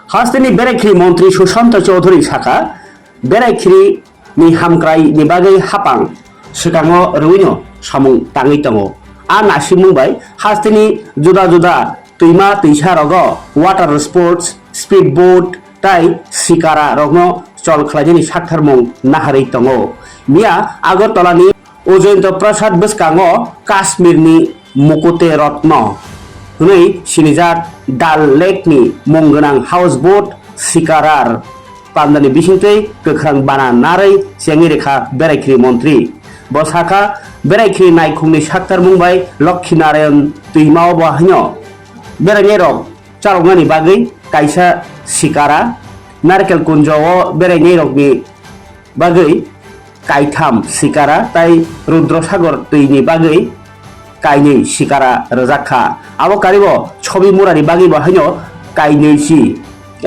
हास्टेनि बेरायखिरि मन्त्री सुशांत चौधरी साखा बेरायखिरि नि हामक्राय नि बागै हापां सिगाङाव रुइनो सामुं ताङै दङ आ नासिमुंबाय हास्टेनि जुदा जुदा दैमा दैसा रग वाटार स्पोर्ट्स स्पीड बोट ताई सिकारा रगनो चल खालायनि साथारमुं नाहारै दङ मिया आगरतलानि अजयन्त प्रसाद बसकाङो काश्मीरनि मुकुटे रत्न हनै सिनिजात दाल लेकनि मुं गोनां हाउस बोट सिकारार पान्दानि बिसिंथै गोख्रां बाना नारै जेंनि रेखा बेरायखिरि मन्त्री बसाखा बेरायखिरि नायखुंनि साक्तार मुंबाय लक्ष्मी नारायण दैमाव बाहायनो बेरायनाय रग चालंनानि बागै कायसा सिकारा नारकेल कुंजआव बेरायनाय रगनि बागै कायथाम सिकारा ताई रुद्रसागर दैनि बागै कायनै सिकारा रजाखा आबो कारिबो छबि मुरानि बागै बाहायनो कायनैसि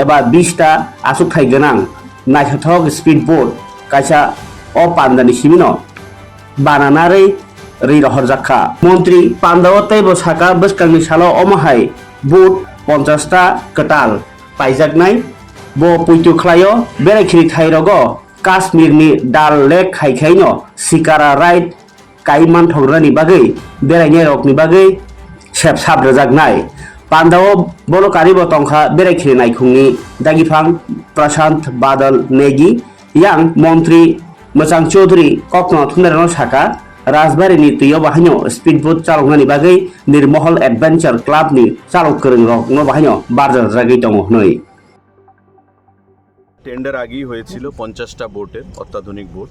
एबा 20टा आसुथाय गोनां नायथावथाव स्पीड बोट कायसा अ पान्दानि सिमिनो बानानारै रै रहर जाखा मन्त्री पान्दावतै बसाका बसकांनि सालो अमाहाय बोट 50टा कटाल पाइजाकनाय बो पुइतु खलायो बेरायखिरि थाइरगो काश्मीरनि दाल लेक हाइखायनो सिकारा राइड काइमान थग्रानि बागै बेरायनाय रकनि बागै सेबसाब रजाकनाय पान्दाव बोलो कारिबो तंखा बेरायखिरि नायखुंनि दागिफां प्रशांत बादल नेगी यां मन्त्री मोजां चौधरी कक्न थुनारनो साका राजबारिनि दैयाव बाहायनो स्पीड बोट चालंनानि बागै निर्महल एडभेंचर क्लाबनि चालक गोरों रकनो बाहायनो बारजार जागै दङ नै টেন্ডার আগেই হয়েছিল 50টা বোটের অত্যাধুনিক বোট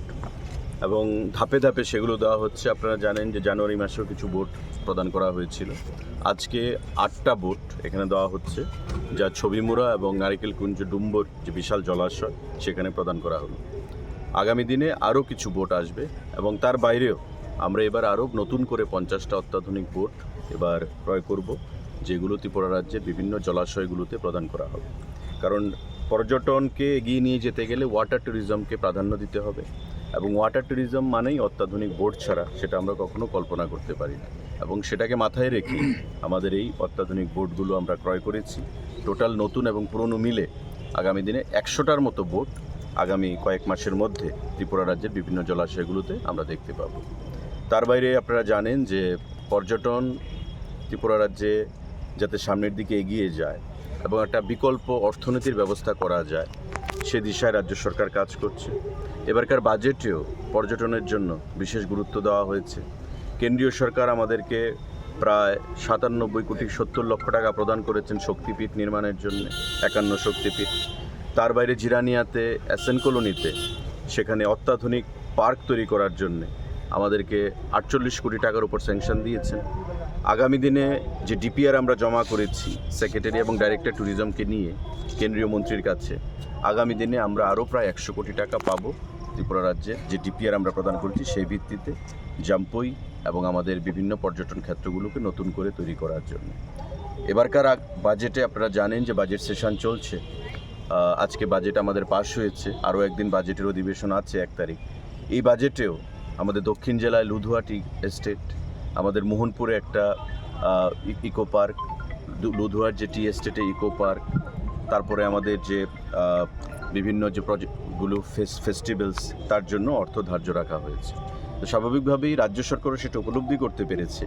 এবং ধাপে ধাপে সেগুলো দেওয়া হচ্ছে। আপনারা জানেন যে জানুয়ারি মাসেও কিছু বোট প্রদান করা হয়েছিল। আজকে 8টা বোট এখানে দেওয়া হচ্ছে, যা ছবিমুড়া এবং নারিকেলকুঞ্জ ডুম্বর যে বিশাল জলাশয় সেখানে প্রদান করা হলো। আগামী দিনে আরও কিছু বোট আসবে এবং তার বাইরেও আমরা এবার আরও নতুন করে 50টা অত্যাধুনিক বোট এবার ক্রয় করব, যেগুলো ত্রিপুরা রাজ্যের বিভিন্ন জলাশয়গুলোতে প্রদান করা হবে। কারণ পর্যটনকে এগিয়ে নিয়ে যেতে গেলে ওয়াটার ট্যুরিজমকে প্রাধান্য দিতে হবে এবং ওয়াটার ট্যুরিজম মানেই অত্যাধুনিক বোট ছাড়া সেটা আমরা কখনো কল্পনা করতে পারি না এবং সেটাকে মাথায় রেখে আমাদের এই অত্যাধুনিক বোটগুলো আমরা ক্রয় করেছি। টোটাল নতুন এবং পুরনো মিলে আগামী দিনে 100টার মতো বোট আগামী কয়েক মাসের মধ্যে ত্রিপুরা রাজ্যের বিভিন্ন জলাশয়গুলোতে আমরা দেখতে পাবো। তার বাইরে আপনারা জানেন যে পর্যটন ত্রিপুরা রাজ্যে যাতে সামনের দিকে এগিয়ে যায় এবং একটা বিকল্প অর্থনীতির ব্যবস্থা করা যায় সে দিশায় রাজ্য সরকার কাজ করছে। এবারকার বাজেটেও পর্যটনের জন্য বিশেষ গুরুত্ব দেওয়া হয়েছে। কেন্দ্রীয় সরকার আমাদেরকে প্রায় 97 কোটি 70 লক্ষ টাকা প্রদান করেছেন শক্তিপীঠ নির্মাণের জন্য, 51 শক্তিপীঠ। তার বাইরে জিরানিয়াতে এসএন কলোনিতে সেখানে অত্যাধুনিক পার্ক তৈরি করার জন্য আমাদেরকে 48 কোটি টাকার উপর স্যাংশন দিয়েছেন। আগামী দিনে যে ডিপিআর আমরা জমা করেছি সেক্রেটারি এবং ডাইরেক্টর ট্যুরিজমকে নিয়ে কেন্দ্রীয় মন্ত্রীর কাছে, আগামী দিনে আমরা আরও প্রায় 100 কোটি টাকা পাবো ত্রিপুরা রাজ্যে যে ডিপিআর আমরা প্রদান করেছি সেই ভিত্তিতে জাম্পুই এবং আমাদের বিভিন্ন পর্যটন ক্ষেত্রগুলোকে নতুন করে তৈরি করার জন্য। এবারকার বাজেটে আপনারা জানেন যে বাজেট সেশন চলছে। আজকে বাজেট আমাদের পাশ হয়েছে, আরও একদিন বাজেটের অধিবেশন আছে 1 তারিখ। এই বাজেটেও আমাদের দক্ষিণ জেলায় লুধুয়াটি এস্টেট, আমাদের মোহনপুরে একটা ইকো পার্ক, লুধুয়ার যে টি এস্টেটে ইকো পার্ক, তারপরে আমাদের যে বিভিন্ন যে প্রজেক্টগুলো ফেস্টিভ্যালস তার জন্য অর্থ ধার্য রাখা হয়েছে। তো স্বাভাবিকভাবেই রাজ্য সরকারও সেটা উপলব্ধি করতে পেরেছে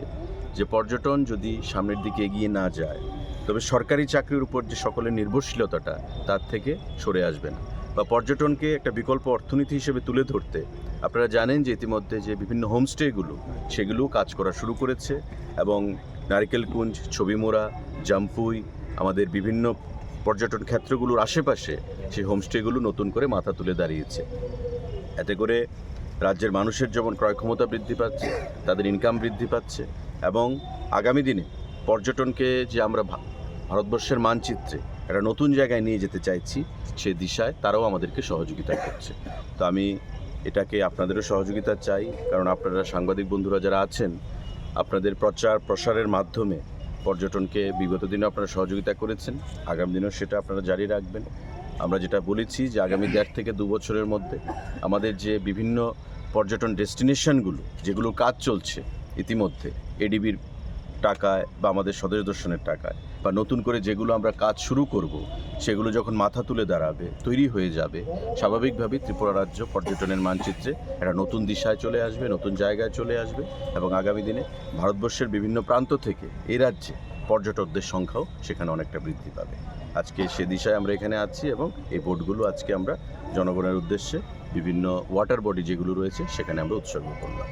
যে পর্যটন যদি সামনের দিকে এগিয়ে না যায় তবে সরকারি চাকরির উপর যে সকলের নির্ভরশীলতাটা তার থেকে সরে আসবে না বা পর্যটনকে একটা বিকল্প অর্থনীতি হিসেবে তুলে ধরতে আপনারা জানেন যে ইতিমধ্যে যে বিভিন্ন হোমস্টেগুলো সেগুলোও কাজ করা শুরু করেছে এবং নারিকেলকুঞ্জ, ছবিমোড়া, জাম্পুই আমাদের বিভিন্ন পর্যটন ক্ষেত্রগুলোর আশেপাশে সেই হোমস্টেগুলো নতুন করে মাথা তুলে দাঁড়িয়েছে। এতে করে রাজ্যের মানুষের যেমন ক্রয় ক্ষমতা বৃদ্ধি পাচ্ছে, তাদের ইনকাম বৃদ্ধি পাচ্ছে এবং আগামী দিনে পর্যটনকে যে আমরা ভারতবর্ষের মানচিত্রে একটা নতুন জায়গায় নিয়ে যেতে চাইছি সে দিশায় তারাও আমাদেরকে সহযোগিতা করছে। তো আমি এটাকে আপনাদেরও সহযোগিতা চাই, কারণ আপনারা সাংবাদিক বন্ধুরা যারা আছেন আপনাদের প্রচার প্রসারের মাধ্যমে পর্যটনকে বিগত দিনে আপনারা সহযোগিতা করেছেন, আগামী দিনেও সেটা আপনারা জারি রাখবেন। আমরা যেটা বলেছি যে আগামী 1.5 থেকে 2 বছরের মধ্যে আমাদের যে বিভিন্ন পর্যটন ডেস্টিনেশনগুলো যেগুলো কাজ চলছে ইতিমধ্যে এডিবির টাকায় বা আমাদের স্বদেশ দর্শনের টাকায় বা নতুন করে যেগুলো আমরা কাজ শুরু করব সেগুলো যখন মাথা তুলে দাঁড়াবে, তৈরি হয়ে যাবে, স্বাভাবিকভাবেই ত্রিপুরা রাজ্য পর্যটনের মানচিত্রে একটা নতুন দিশায় চলে আসবে, নতুন জায়গায় চলে আসবে এবং আগামী দিনে ভারতবর্ষের বিভিন্ন প্রান্ত থেকে এই রাজ্যে পর্যটকদের সংখ্যাও সেখানে অনেকটা বৃদ্ধি পাবে। আজকে সে দিশায় আমরা এখানে আছি এবং এই বোটগুলো আজকে আমরা জনগণের উদ্দেশ্যে বিভিন্ন ওয়াটার বডি যেগুলো রয়েছে সেখানে আমরা উৎসর্গ করলাম।